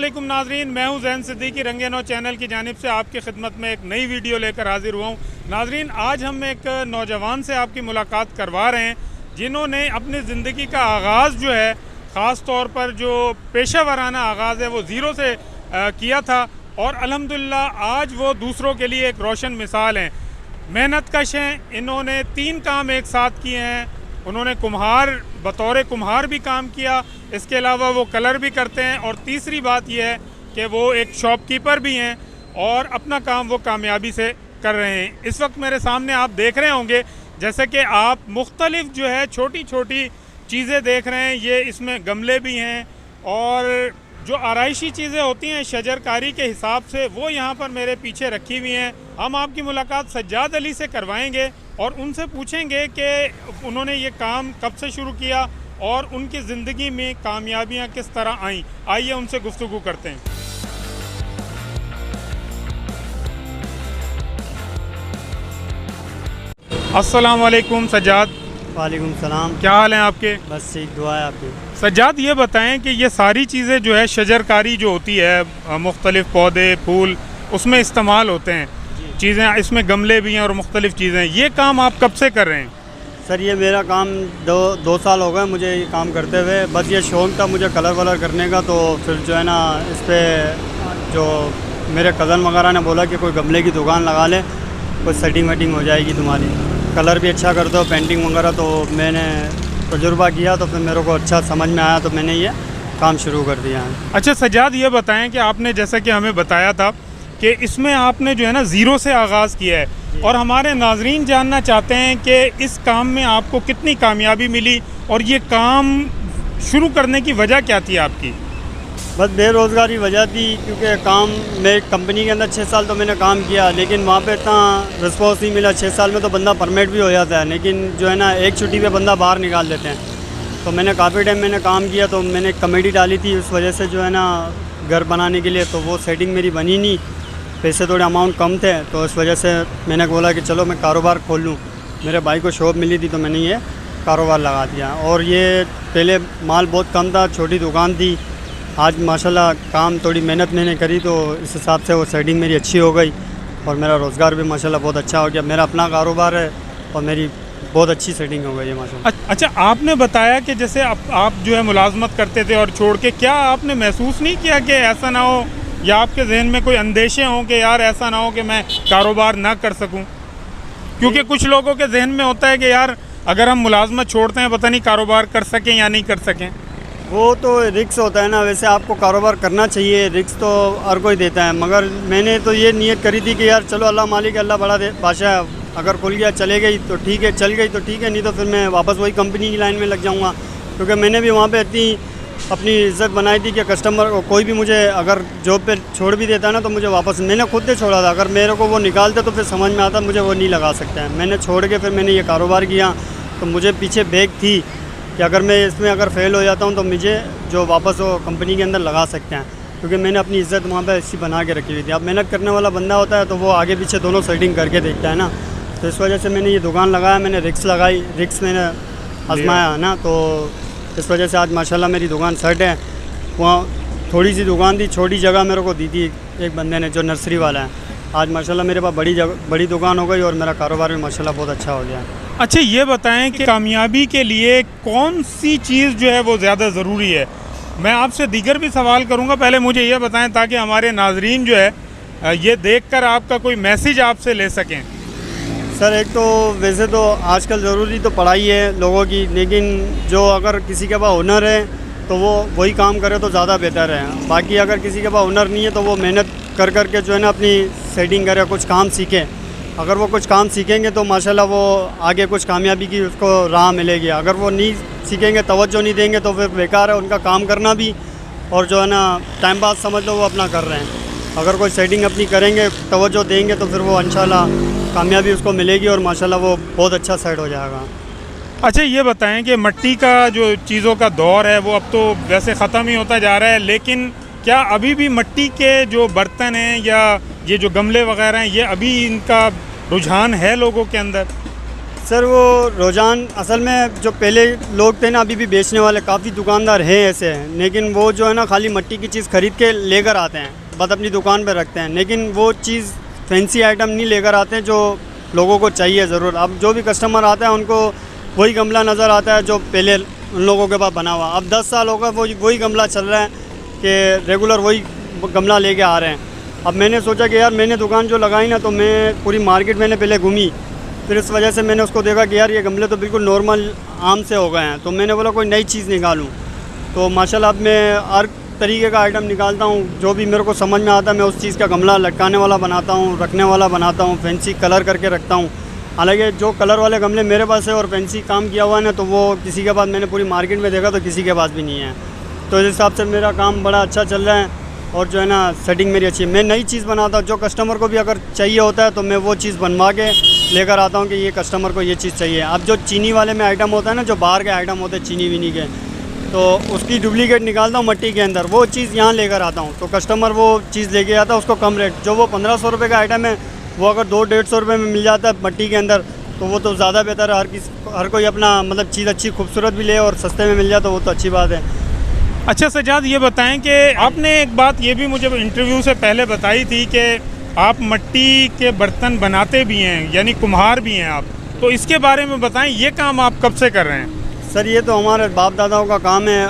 अस्सलामुअलैकुम नाजरीन, मैं हूं ज़ैन सिद्दीकी। रंगे नौ चैनल की जानिब से आपकी खिदमत में एक नई वीडियो लेकर हाजिर हुआ हूं। नाजरीन, आज हम एक नौजवान से आपकी मुलाकात करवा रहे हैं जिन्होंने अपनी ज़िंदगी का आगाज़ जो है, ख़ास तौर पर जो पेशा वराना आगाज़ है वो ज़ीरो से किया था और अल्हम्दुलिल्लाह आज वो दूसरों के लिए एक रोशन मिसाल हैं। मेहनत कश हैं, इन्होंने 3 काम एक साथ किए हैं। उन्होंने बतौर कुम्हार भी काम किया, इसके अलावा वो कलर भी करते हैं और तीसरी बात यह है कि वो एक शॉपकीपर भी हैं और अपना काम वो कामयाबी से कर रहे हैं। इस वक्त मेरे सामने आप देख रहे होंगे जैसे कि आप मुख्तलिफ जो है छोटी छोटी चीज़ें देख रहे हैं। ये इसमें गमले भी हैं और जो आराइशी चीज़ें होती हैं शजरकारी के हिसाब से वो यहाँ पर मेरे पीछे रखी हुई हैं। हम आपकी मुलाकात सज्जाद अली से करवाएंगे और उनसे पूछेंगे कि उन्होंने ये काम कब से शुरू किया और उनकी ज़िंदगी में कामयाबियाँ किस तरह आईं। आइए उनसे गुफ्तगू करते हैं। अस्सलाम वालेकुम सज्जाद। वालेकुम सलाम। क्या हाल है आपके? बस ठीक, दुआ है आपकी। सज्जाद, ये बताएं कि ये सारी चीज़ें जो है शजरकारी जो होती है, मुख्तलिफ पौधे फूल उसमें इस्तेमाल होते हैं चीज़ें, इसमें गमले भी हैं और मुख्तलिफ चीज़ें, ये काम आप कब से कर रहे हैं? सर ये मेरा काम दो साल हो गए मुझे ये काम करते हुए। बस ये शौक़ था मुझे कलर वलर करने का, तो फिर जो है ना इस पर जो मेरे कज़न वगैरह ने बोला कि कोई गमले की दुकान लगा ले, कोई सेटिंग वेटिंग हो जाएगी तुम्हारी, कलर भी अच्छा करते हो, पेंटिंग वगैरह। तो मैंने तजुर्बा किया तो फिर मेरे को अच्छा समझ में आया तो मैंने ये काम शुरू कर दिया है। अच्छा सज्जाद, ये बताएं कि आपने जैसा कि हमें बताया था कि इसमें आपने जो है ना ज़ीरो से आगाज़ किया है और हमारे नाजरीन जानना चाहते हैं कि इस काम में आपको कितनी कामयाबी मिली और ये काम शुरू करने की वजह क्या थी आपकी? बस बेरोज़गारी वजह थी, क्योंकि काम में कंपनी के अंदर 6 साल तो मैंने काम किया लेकिन वहाँ पे इतना रिस्पॉन्स नहीं मिला। 6 साल में तो बंदा परमिट भी हो जाता है, लेकिन जो है ना एक छुट्टी पे बंदा बाहर निकाल देते हैं। तो मैंने काफ़ी टाइम मैंने काम किया, तो मैंने कमेटी डाली थी उस वजह से जो है ना घर बनाने के लिए, तो वो सेटिंग मेरी बनी नहीं, पैसे थोड़े अमाउंट कम थे, तो इस वजह से मैंने बोला कि चलो मैं कारोबार खोल लूँ। मेरे भाई को शॉप मिली थी तो मैंने ये कारोबार लगा दिया। और ये पहले माल बहुत कम था, छोटी दुकान थी। आज माशाल्लाह काम थोड़ी मेहनत मैंने करी तो इस हिसाब से वो सेटिंग मेरी अच्छी हो गई और मेरा रोज़गार भी माशाल्लाह बहुत अच्छा हो गया। मेरा अपना कारोबार है और मेरी बहुत अच्छी सेटिंग हो गई है माशाल्लाह। अच्छा, आपने बताया कि जैसे आप जो है मुलाजमत करते थे और छोड़ के, क्या आपने महसूस नहीं किया कि ऐसा ना हो या आपके जहन में कोई अंदेशे हों कि यार ऐसा ना हो कि मैं कारोबार ना कर सकूं? क्योंकि कुछ लोगों के जहन में होता है कि यार अगर हम मुलाजमत छोड़ते हैं पता नहीं कारोबार कर सकें या नहीं कर सकें। वो तो रिस्क होता है ना, वैसे आपको कारोबार करना चाहिए, रिस्क तो हर कोई देता है, मगर मैंने तो ये नियत करी थी कि यार चलो अल्लाह मालिक, अल्लाह बड़ा बादशाह, अगर खुल गया चले गई तो ठीक है, चल गई तो ठीक है, नहीं तो फिर मैं वापस वही कंपनी की लाइन में लग जाऊँगा। क्योंकि मैंने भी वहाँ पर इतनी अपनी इज़्ज़त बनाई थी कि कस्टमर को कोई भी मुझे अगर जॉब पे छोड़ भी देता है ना तो मुझे वापस, मैंने खुद से छोड़ा था, अगर मेरे को वो निकालते तो फिर समझ में आता मुझे वो नहीं लगा सकते हैं। मैंने छोड़ के फिर मैंने ये कारोबार किया, तो मुझे पीछे बैग थी कि अगर मैं इसमें अगर फेल हो जाता हूँ तो मुझे जो वापस वो कंपनी के अंदर लगा सकते हैं, क्योंकि मैंने अपनी इज़्ज़त वहाँ पर ऐसी बना के रखी हुई थी। अब मेहनत करने वाला बंदा होता है तो वो आगे पीछे दोनों सेटिंग करके देखता है ना, तो इस वजह से मैंने ये दुकान लगाया, मैंने रिक्स लगाई, रिक्स मैंने आजमाया ना, तो इस वजह से आज माशाल्लाह मेरी दुकान सेट है। वहाँ थोड़ी सी दुकान थी, छोटी जगह मेरे को दी थी एक बंदे ने जो नर्सरी वाला है, आज माशाल्लाह मेरे पास बड़ी दुकान हो गई और मेरा कारोबार भी माशाल्लाह बहुत अच्छा हो गया। अच्छा, ये बताएं कि कामयाबी के लिए कौन सी चीज़ जो है वो ज़्यादा ज़रूरी है? मैं आपसे दीगर भी सवाल करूँगा, पहले मुझे ये बताएं ताकि हमारे नाजरीन जो है ये देखकर आपका कोई मैसेज आपसे ले सकें। सर एक तो वैसे तो आजकल ज़रूरी तो पढ़ाई है लोगों की, लेकिन जो अगर किसी के पास हुनर है तो वो वही काम करे तो ज़्यादा बेहतर है। बाकी अगर किसी के पास हुनर नहीं है तो वो मेहनत कर के जो है ना अपनी सेटिंग करे, कुछ काम सीखे। अगर वो कुछ काम सीखेंगे तो माशाल्लाह वो आगे कुछ कामयाबी की उसको राह मिलेगी। अगर वो नहीं सीखेंगे, तवज्जो नहीं देंगे तो फिर बेकार है उनका काम करना भी, और जो है ना टाइम पास समझ लो वो अपना कर रहे हैं। अगर कोई सेटिंग अपनी करेंगे, तवज्जो देंगे तो फिर वो इंशाल्लाह कामयाबी उसको मिलेगी और माशाल्लाह वो बहुत अच्छा सेट हो जाएगा। अच्छा, ये बताएं कि मिट्टी का जो चीज़ों का दौर है वो अब तो वैसे ख़त्म ही होता जा रहा है, लेकिन क्या अभी भी मिट्टी के जो बर्तन हैं या ये जो गमले वगैरह हैं, ये अभी इनका रुझान है लोगों के अंदर? सर वो रुझान असल में जो पहले लोग थे ना, अभी भी बेचने वाले काफ़ी दुकानदार हैं ऐसे हैं, लेकिन वो जो है ना खाली मिट्टी की चीज़ ख़रीद के लेकर आते हैं, बस अपनी दुकान पर रखते हैं, लेकिन वो चीज़ फैंसी आइटम नहीं लेकर आते हैं जो लोगों को चाहिए ज़रूर। अब जो भी कस्टमर आता है उनको वही गमला नज़र आता है जो पहले उन लोगों के पास बना हुआ। अब 10 साल होगा वही गमला चल रहा है कि रेगुलर वही गमला लेके आ रहे हैं। अब मैंने सोचा कि यार मैंने दुकान जो लगाई ना, तो मैं पूरी मार्केट मैंने पहले घूमी, फिर इस वजह से मैंने उसको देखा कि यार ये गमले तो बिल्कुल नॉर्मल आम से हो गए हैं, तो मैंने बोला कोई नई चीज़ निकालूं। तो माशाल्लाह अब मैं हर तरीके का आइटम निकालता हूं, जो भी मेरे को समझ में आता है मैं उस चीज़ का गमला लटकाने वाला बनाता हूं, रखने वाला बनाता हूं, फैंसी कलर करके रखता हूं। हालांकि जो कलर वाले गमले मेरे पास है और फैंसी काम किया हुआ है ना, तो वो किसी के पास मैंने पूरी मार्केट में देखा तो किसी के पास भी नहीं है। तो इस हिसाब से मेरा काम बड़ा अच्छा चल रहा है और जो है ना सेटिंग मेरी अच्छी है। मैं नई चीज़ बनाता हूँ, जो कस्टमर को भी अगर चाहिए होता है तो मैं वो चीज़ बनवा के लेकर आता हूँ कि ये कस्टमर को ये चीज़ चाहिए। अब जो चीनी वाले में आइटम होता है ना, जो बाहर के आइटम होते हैं चीनी वीनी के, तो उसकी डुप्लीकेट निकालता हूँ मिट्टी के अंदर, वो चीज़ यहाँ लेकर आता हूँ, तो कस्टमर वो चीज़ लेके आता है, उसको कम रेट, जो वो 1500 रुपये का आइटम है वो अगर 200-150 रुपये में मिल जाता है मिट्टी के अंदर, तो वो तो ज़्यादा बेहतर है। हर कोई अपना मतलब चीज़ अच्छी खूबसूरत भी ले और सस्ते में मिल जाए तो वो तो अच्छी बात है। अच्छा सज्जाद, ये बताएं कि आपने एक बात ये भी मुझे इंटरव्यू से पहले बताई थी कि आप मिट्टी के बर्तन बनाते भी हैं, यानी कुम्हार भी हैं आप, तो इसके बारे में बताएं, ये काम आप कब से कर रहे हैं? सर ये तो हमारे बाप दादाओं का काम है।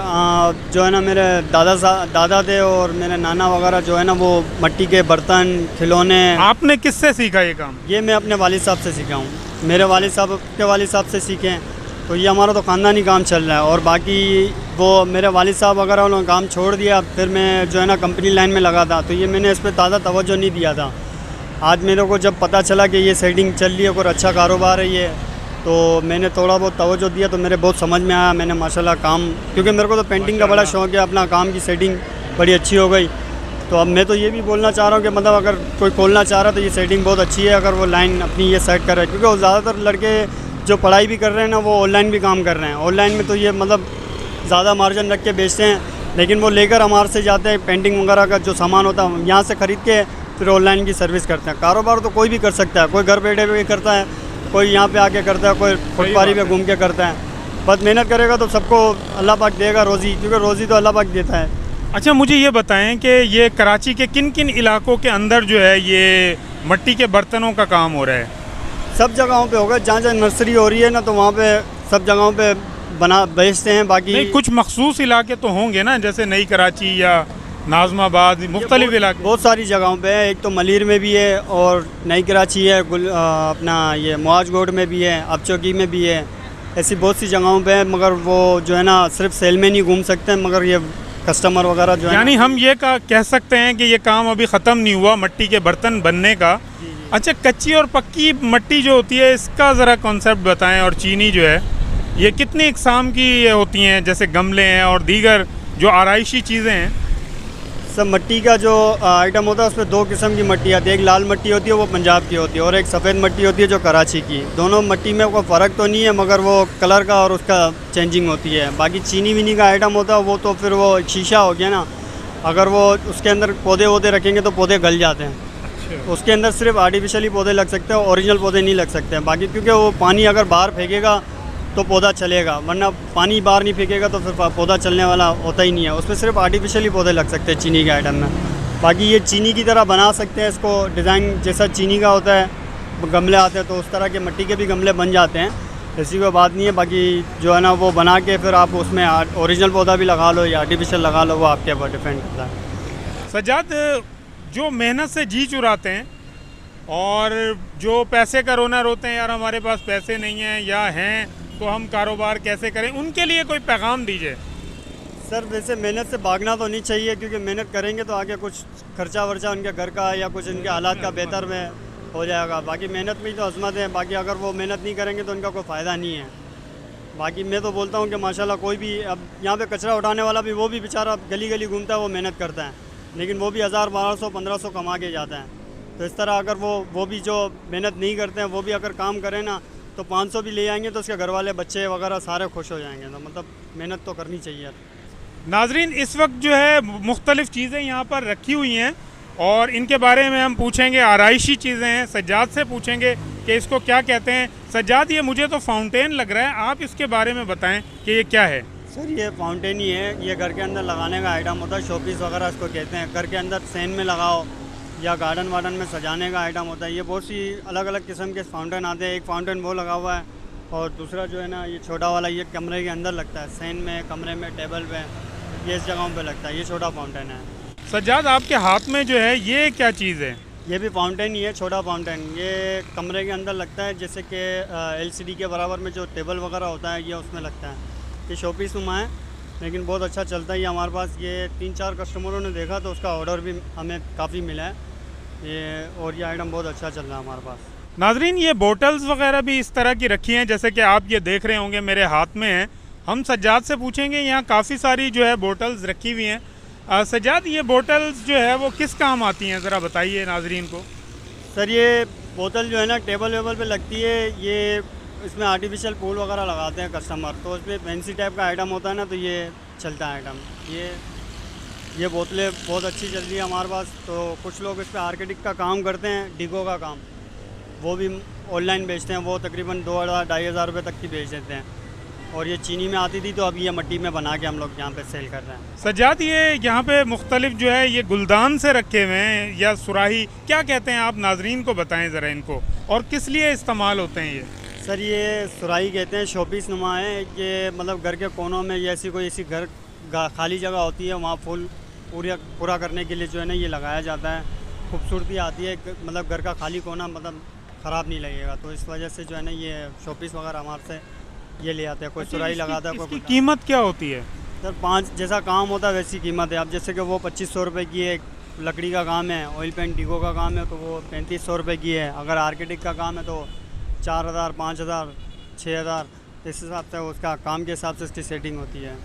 जो है ना मेरे दादा थे और मेरे नाना वगैरह जो है ना वो मिट्टी के बर्तन खिलौने। आपने किससे सीखा ये काम? ये मैं अपने वालिद साहब से सीखा हूँ, मेरे वालिद साहब के वालिद साहब से सीखे हैं, तो ये हमारा तो ख़ानदानी काम चल रहा है। और बाकी वो मेरे वालिद साहब वगैरह उन्होंने काम छोड़ दिया, फिर मैं जो है ना कंपनी लाइन में लगा था, तो ये मैंने इस पर ज़्यादा तवज्जो नहीं दिया था। आज मेरे को जब पता चला कि ये सेटिंग चल रही है और अच्छा कारोबार है ये, तो मैंने थोड़ा बहुत तवज्जो दिया, तो मेरे बहुत समझ में आया। मैंने माशाल्लाह काम, क्योंकि मेरे को तो पेंटिंग का बड़ा शौक़ है, अपना काम की सेटिंग बड़ी अच्छी हो गई। तो अब मैं तो ये भी बोलना चाह रहा हूँ कि मतलब अगर कोई खोलना चाह रहा है तो ये सेटिंग बहुत अच्छी है, अगर वो लाइन अपनी ये सेट कर रहा है, क्योंकि वो ज़्यादातर लड़के जो पढ़ाई भी कर रहे हैं ना वो ऑनलाइन भी काम कर रहे हैं। ऑनलाइन में तो ये मतलब ज़्यादा मार्जिन रख के बेचते हैं, लेकिन वो लेकर हमारे से जाते हैं, पेंटिंग वगैरह का जो सामान होता है यहाँ से ख़रीद के फिर ऑनलाइन की सर्विस करते हैं। कारोबार तो कोई भी कर सकता है, कोई घर बैठे भी करता है, कोई यहाँ पे आके करता है, कोई फुटपारी पे घूम के करता है। बस मेहनत करेगा तो सबको अल्लाह पाक देगा रोज़ी, क्योंकि रोज़ी तो अल्लाह पाक देता है। अच्छा, मुझे ये बताएं कि ये कराची के किन किन इलाकों के अंदर जो है ये मिट्टी के बर्तनों का काम हो रहा है? सब जगहों पे होगा, जहाँ जहाँ नर्सरी हो रही है ना, तो वहाँ पे सब जगहों पे बना बेचते हैं। बाकी नहीं, कुछ मखसूस इलाके तो होंगे ना, जैसे नई कराची या नाज़माबाद, मुख्तलिफ इलाके? बहुत सारी जगहों पे है, एक तो मलीर में भी है और नई कराची है, अपना ये मुआज गोड में भी है, अपचौकी में भी है, ऐसी बहुत सी जगहों पे है। मगर वो जो है ना सिर्फ सेल में नहीं घूम सकते हैं, मगर ये कस्टमर वगैरह जो है, यानी हम ये कह सकते हैं कि ये काम अभी ख़त्म नहीं हुआ मिट्टी के बर्तन बनने का। अच्छा, कच्ची और पक्की मिट्टी जो होती है इसका ज़रा कॉन्सेप्ट बताएं, और चीनी जो है ये कितनी इकसाम की होती हैं, जैसे गमले हैं और दीगर जो आराइशी चीज़ें हैं? सब मिट्टी का जो आइटम होता है उसमें 2 किस्म की मिट्टी आती है, एक लाल मिट्टी होती है वो पंजाब की होती है, और एक सफ़ेद मिट्टी होती है जो कराची की। दोनों मिट्टी में कोई फ़र्क तो नहीं है, मगर वो कलर का और उसका चेंजिंग होती है। बाकी चीनी वीनी का आइटम होता है वो तो फिर वो शीशा हो गया ना, अगर वो उसके अंदर पौधे वौधे रखेंगे तो पौधे गल जाते हैं। उसके अंदर सिर्फ आर्टिफिशियली पौधे लग सकते हैं, ओरिजिनल पौधे नहीं लग सकते हैं। बाकी क्योंकि वो पानी अगर बाहर फेंकेगा तो पौधा चलेगा, वरना पानी बाहर नहीं फेंकेगा तो फिर पौधा चलने वाला होता ही नहीं है। उसमें सिर्फ आर्टिफिशियली पौधे लग सकते हैं चीनी के आइटम में। बाकी ये चीनी की तरह बना सकते हैं इसको, डिज़ाइन जैसा चीनी का होता है, गमले आते हैं तो उस तरह के मिट्टी के भी गमले बन जाते हैं, ऐसी कोई बात नहीं है। बाकी जो है ना वो बना के फिर आप उसमें ओरिजिनल पौधा भी लगा लो या आर्टिफिशियल लगा लो, वो आपके ऊपर डिपेंड करता है। सज्जाद, जो मेहनत से जी चुराते हैं और जो पैसे का रोना रोते हैं, यार हमारे पास पैसे नहीं हैं या हैं तो हम कारोबार कैसे करें, उनके लिए कोई पैगाम दीजिए। सर वैसे मेहनत से भागना तो नहीं चाहिए, क्योंकि मेहनत करेंगे तो आगे कुछ खर्चा वर्चा उनके घर का या कुछ उनके हालात का बेहतर में हो जाएगा। बाकी मेहनत में ही तो अजमत है, बाकी अगर वो मेहनत नहीं करेंगे तो उनका कोई फ़ायदा नहीं है। बाकी मैं तो बोलता हूँ कि माशाल्लाह कोई भी, अब यहाँ पे कचरा उठाने वाला भी, वो भी बेचारा गली गली घूमता है, वो मेहनत करता है, लेकिन वो भी 1000, 1200, 1500 कमा के जाता है। तो इस तरह अगर वो भी जो मेहनत नहीं करते हैं वो भी अगर काम करें ना तो 500 भी ले आएंगे तो उसके घर वाले बच्चे वगैरह सारे खुश हो जाएंगे। तो मतलब मेहनत तो करनी चाहिए। नाजरीन, इस वक्त जो है मुख्तलिफ़ चीज़ें यहाँ पर रखी हुई हैं और इनके बारे में हम पूछेंगे, आराइशी चीज़ें हैं, सज्जाद से पूछेंगे कि इसको क्या कहते हैं। सज्जाद, ये मुझे तो फाउंटेन लग रहा है, आप इसके बारे में बताएं कि ये क्या है। सर ये फाउंटेन ही है, ये घर के अंदर लगाने का आइटम होता है, शोपीस वगैरह इसको कहते हैं। घर के अंदर सैन में लगाओ या गार्डन वार्डन में सजाने का आइटम होता है। ये बहुत सी अलग अलग किस्म के फाउंटेन आते हैं। एक फाउंटेन वो लगा हुआ है और दूसरा जो है ना ये छोटा वाला, ये कमरे के अंदर लगता है, सैन में, कमरे में, टेबल पे, ये इस जगहों पे लगता है। ये छोटा फाउंटेन है। सज्जाद, आपके हाथ में जो है ये क्या चीज़ है? ये भी फाउंटेन ही है, छोटा फाउंटेन। ये कमरे के अंदर लगता है, जैसे कि LCD के बराबर में जो टेबल वगैरह होता है ये उसमें लगता है। ये शोपीस नुमा है लेकिन बहुत अच्छा चलता है ये हमारे पास। ये 3-4 कस्टमरों ने देखा तो उसका ऑर्डर भी हमें काफ़ी मिला है ये, और ये आइटम बहुत अच्छा चल रहा है हमारे पास। नाजरीन, ये बोटल्स वगैरह भी इस तरह की रखी हैं जैसे कि आप ये देख रहे होंगे मेरे हाथ में है। हम सज्जाद से पूछेंगे, यहाँ काफ़ी सारी जो है बोटल्स रखी हुई हैं। सज्जाद, ये बोटल्स जो है वो किस काम आती हैं, ज़रा बताइए नाजरीन को। सर ये बोतल जो है ना टेबल वेबल पे लगती है। ये इसमें आर्टिफिशियल फूल वगैरह लगाते हैं कस्टमर, तो उसमें फैंसी टाइप का आइटम होता है ना, तो ये चलता है आइटम। ये बोतलें बहुत अच्छी चल रही है हमारे पास। तो कुछ लोग इस पर आर्किटेक्ट का काम करते हैं, डिगो का काम, वो भी ऑनलाइन बेचते हैं। वो तकरीबन 2,000-2,500 रुपये तक की बेच देते हैं। और ये चीनी में आती थी तो अभी ये मट्टी में बना के हम लोग यहाँ पे सेल कर रहे हैं। सज्जाद, ये यहाँ पे मुख्तलिफ जो है ये गुलदान से रखे हुए हैं या सुराही, क्या कहते हैं आप नाजरीन को बताएं ज़रा इनको, और किस लिए इस्तेमाल होते हैं ये? सर ये सुराही कहते हैं, शोपीस नुमा है। ये मतलब घर के कोनों में या ऐसी घर खाली जगह होती है, वहाँ फूल पूरा करने के लिए जो है ना ये लगाया जाता है। खूबसूरती आती है, मतलब घर का खाली कोना मतलब ख़राब नहीं लगेगा। तो इस वजह से जो है ना ये शोपीस वगैरह हमारे से ये ले आते हैं। कोई सुराही लगाता है, कोई। कीमत क्या होती है? सर 5 जैसा काम होता है वैसी कीमत है। अब जैसे कि वो 2500 रुपये की है, लकड़ी का काम है, ऑयल पेंट डिगो का काम है तो वो 3500 रुपये की है। अगर आर्किटेक्ट का काम है तो 4,000, 5,000, 6,000, इस हिसाब से उसका काम के हिसाब से उसकी सेटिंग होती है।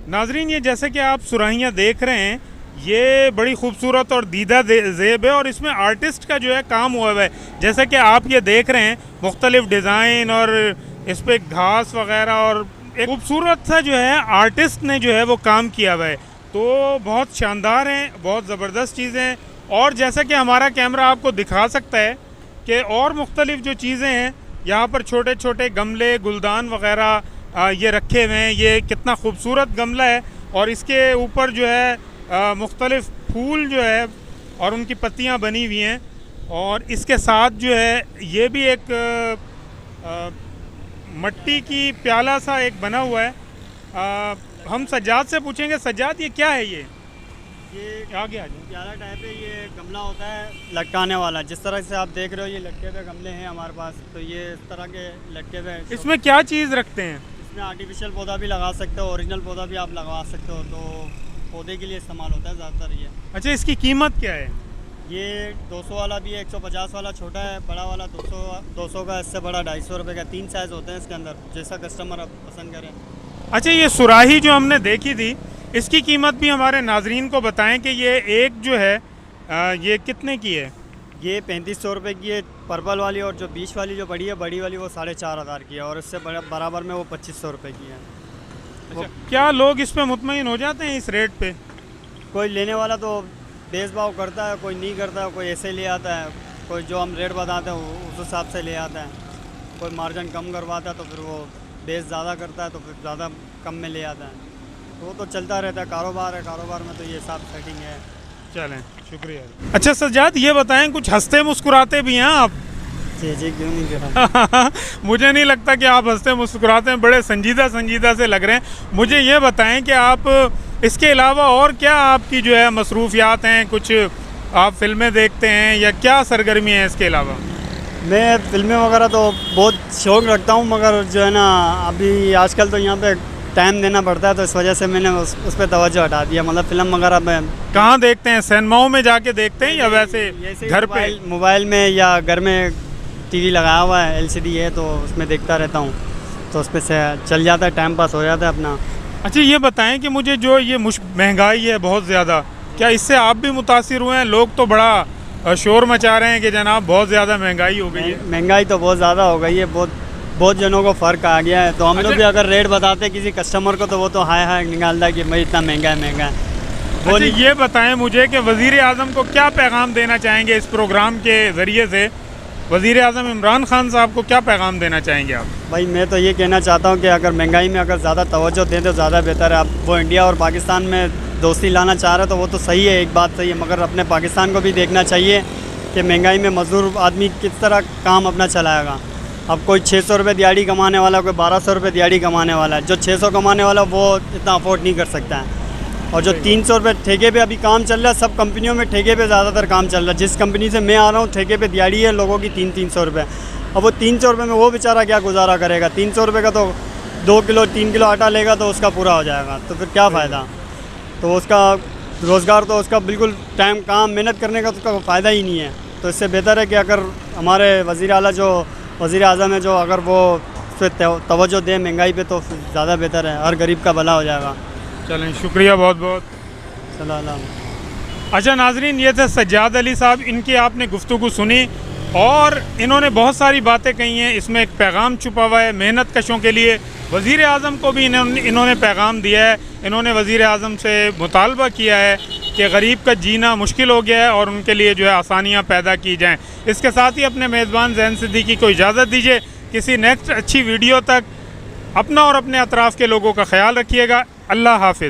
नाजरीन, ये जैसे कि आप सुराहियाँ देख रहे हैं, ये बड़ी खूबसूरत और दीदा ज़ेब है और इसमें आर्टिस्ट का जो है काम हुआ है। जैसे कि आप ये देख रहे हैं मुख्तलिफ डिज़ाइन और इस पर घास वगैरह और एक खूबसूरत सा जो है आर्टिस्ट ने जो है वो काम किया हुआ है। तो बहुत शानदार हैं, बहुत ज़बरदस्त चीज़ें। और जैसा कि हमारा कैमरा आपको दिखा सकता है कि और मुख्तलिफ जो चीज़ें हैं यहाँ पर, छोटे छोटे गमले, गुलदान वगैरह ये रखे हुए हैं। ये कितना खूबसूरत गमला है और इसके ऊपर जो है मुख्तलिफ फूल जो है और उनकी पत्तियाँ बनी हुई हैं। और इसके साथ जो है ये भी एक मट्टी की प्याला सा एक बना हुआ है। हम सज्जाद से पूछेंगे, सज्जाद ये क्या है? ये आगे आ जाए। प्याला टाइप है, ये गमला होता है लटकाने वाला। जिस तरह से आप देख रहे हो ये लटके हुए गमले हैं हमारे पास, तो ये इस तरह के लटके हुए। इसमें क्या चीज़ रखते हैं? इसमें आर्टिफिशियल पौधा भी लगा सकते हो, ओरिजिनल पौधा भी आप लगा सकते हो। तो पौधे के लिए इस्तेमाल होता है ज़्यादातर ये। अच्छा, इसकी कीमत क्या है? ये 200 वाला भी है, 150 वाला छोटा है, बड़ा वाला 200 का, इससे बड़ा 250 रुपये का। 3 साइज़ होते हैं इसके अंदर, जैसा कस्टमर आप पसंद करें। अच्छा, ये सुराही जो हमने देखी थी इसकी कीमत भी हमारे नाजरीन को बताएं कि ये एक जो है ये कितने की है? ये 3500 रुपये की है पर्पल वाली, और जो बीच वाली जो बड़ी वाली वो 4,500 की है, और इससे बराबर में वो 2500 रुपये की है। अच्छा, क्या लोग इस पे मुतमईन हो जाते हैं इस रेट पे? कोई लेने वाला तो बेच भाव करता है, कोई नहीं करता है, कोई ऐसे ले आता है, कोई जो हम रेट बताते हैं उस हिसाब से ले आता है, कोई मार्जिन कम करवाता है तो फिर वो बेच ज़्यादा करता है तो फिर ज़्यादा कम में ले आता है। तो वो तो चलता रहता है, कारोबार है, कारोबार में तो ये सब सेटिंग है। चलें, शुक्रिया। अच्छा सज्जाद, ये बताएं, कुछ हंसते मुस्कुराते भी हैं आप? जी क्यों नहीं करा। मुझे नहीं लगता कि आप हंसते मुस्कुराते हैं, बड़े संजीदा से लग रहे हैं। मुझे ये बताएं कि आप इसके अलावा और क्या आपकी जो है मसरूफियात हैं? कुछ आप फिल्में देखते हैं या क्या सरगर्मी है इसके अलावा? मैं फिल्में वगैरह तो बहुत शौक़ रखता हूँ, मगर जो है ना अभी आजकल तो यहाँ पे टाइम देना पड़ता है, तो इस वजह से मैंने उस पर तवज्जो हटा दिया। मतलब फ़िल्म वगैरह में कहाँ देखते हैं? सिनेमाओं में जाके देखते हैं या वैसे घर पे? मोबाइल में या घर में टीवी लगाया हुआ है, LCD है, तो उसमें देखता रहता हूँ, तो उसमें से चल जाता है, टाइम पास हो जाता है अपना। अच्छा, ये बताएं कि मुझे जो ये महंगाई है बहुत ज़्यादा, क्या इससे आप भी मुतासिर हुए हैं? लोग तो बड़ा शोर मचा रहे हैं कि जनाब बहुत ज़्यादा महंगाई हो गई है। महंगाई तो बहुत ज़्यादा हो गई है, बहुत जनों को फ़र्क आ गया है। तो हम लोग भी अगर रेट बताते हैं किसी कस्टमर को तो वो तो हाय निकालता है कि भाई इतना महंगा है। वो ये बताएं मुझे कि वज़ीर आज़म को क्या पैगाम देना चाहेंगे इस प्रोग्राम के ज़रिए से वज़ीर आज़म इमरान खान साहब को क्या पैगाम देना चाहेंगे आप? भाई मैं तो ये कहना चाहता हूँ कि अगर महंगाई में अगर ज़्यादा तवज्जो दें तो ज़्यादा बेहतर है। अब वो इंडिया और पाकिस्तान में दोस्ती लाना चाह रहे तो वो तो सही है, एक बात सही है, मगर अपने पाकिस्तान को भी देखना चाहिए कि महंगाई में मज़दूर आदमी किस तरह काम अपना चलाएगा। अब कोई 600 रुपये दिहाड़ी कमाने वाला, कोई 1200 रुपये दिहाड़ी कमाने वाला है। जो 600 कमाने वाला वो इतना अफोर्ड नहीं कर सकता है। और जो 300 रुपये ठेके पे अभी काम चल रहा है, सब कंपनियों में ठेके पे ज़्यादातर काम चल रहा है। जिस कंपनी से मैं आ रहा हूँ ठेके पे दिहाड़ी है लोगों की 300 रुपये। अब वो 300 रुपये में वो बेचारा क्या गुजारा करेगा? 300 रुपये का तो 2 किलो 3 किलो आटा लेगा तो उसका पूरा हो जाएगा, तो फिर क्या फ़ायदा? तो उसका रोज़गार तो उसका बिल्कुल टाइम काम मेहनत करने का तो उसका फ़ायदा ही नहीं है। तो इससे बेहतर है कि अगर हमारे वज़ीर आला जो वज़ीर आज़म है, जो अगर वो उस पर तवज्जो दे महंगाई पे तो ज़्यादा बेहतर है, हर गरीब का भला हो जाएगा। चलें, शुक्रिया बहुत बहुत। सल्लल्लाहु। अच्छा नाजरीन, ये थे सज्जाद अली साहब, इनकी आपने गुफ्तगू सुनी और इन्होंने बहुत सारी बातें कही हैं। इसमें एक पैगाम छुपा हुआ है मेहनत कशों के लिए। वज़ीर आज़म को भी इन्होंने पैगाम दिया है। इन्होंने वज़ीर आज़म से मुतालबा किया है कि गरीब का जीना मुश्किल हो गया है और उनके लिए जो है आसानियाँ पैदा की जाएँ। इसके साथ ही अपने मेज़बान ज़ैन सिद्दीकी को इजाज़त दीजिए। किसी नेक्स्ट अच्छी वीडियो तक अपना और अपने अतराफ़ के लोगों का ख्याल रखिएगा। अल्लाह हाफ़िज़।